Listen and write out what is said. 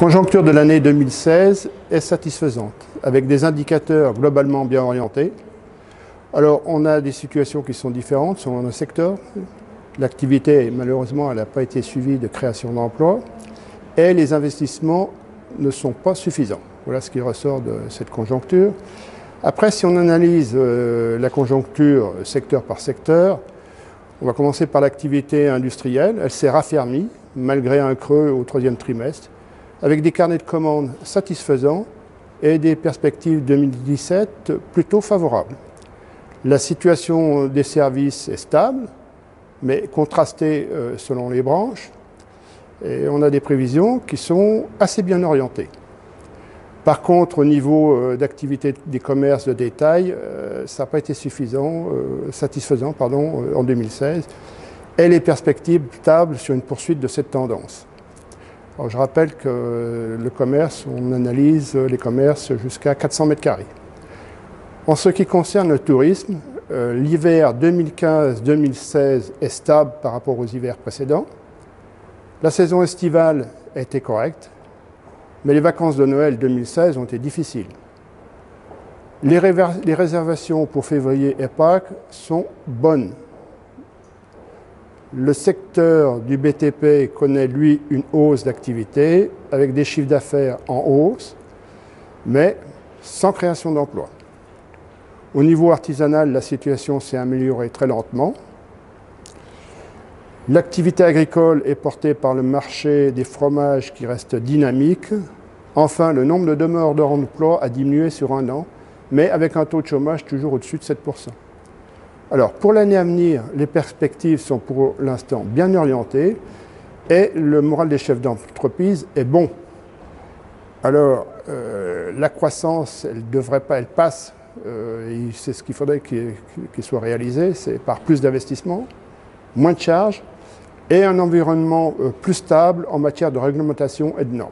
conjoncture de l'année 2016 est satisfaisante, avec des indicateurs globalement bien orientés. Alors, on a des situations qui sont différentes selon nos secteurs. L'activité, malheureusement, elle n'a pas été suivie de création d'emplois. Et les investissements ne sont pas suffisants. Voilà ce qui ressort de cette conjoncture. Après, si on analyse la conjoncture secteur par secteur, on va commencer par l'activité industrielle. Elle s'est raffermie, malgré un creux au troisième trimestre, avec des carnets de commandes satisfaisants et des perspectives 2017 plutôt favorables. La situation des services est stable, mais contrastée selon les branches. Et on a des prévisions qui sont assez bien orientées. Par contre, au niveau d'activité des commerces de détail, ça n'a pas été satisfaisant en 2016. Et les perspectives tablent sur une poursuite de cette tendance. Alors, je rappelle que le commerce, on analyse les commerces jusqu'à 400 mètres carrés. En ce qui concerne le tourisme, l'hiver 2015-2016 est stable par rapport aux hivers précédents. La saison estivale a été correcte, mais les vacances de Noël 2016 ont été difficiles. Les réservations pour février et Pâques sont bonnes. Le secteur du BTP connaît, lui, une hausse d'activité, avec des chiffres d'affaires en hausse, mais sans création d'emplois. Au niveau artisanal, la situation s'est améliorée très lentement. L'activité agricole est portée par le marché des fromages qui reste dynamique. Enfin, le nombre de demandeurs d'emploi a diminué sur un an, mais avec un taux de chômage toujours au-dessus de 7%. Alors, pour l'année à venir, les perspectives sont pour l'instant bien orientées et le moral des chefs d'entreprise est bon. Alors, la croissance, elle passe. C'est ce qu'il faudrait qu'il soit réalisé, c'est par plus d'investissements, moins de charges et un environnement plus stable en matière de réglementation et de normes.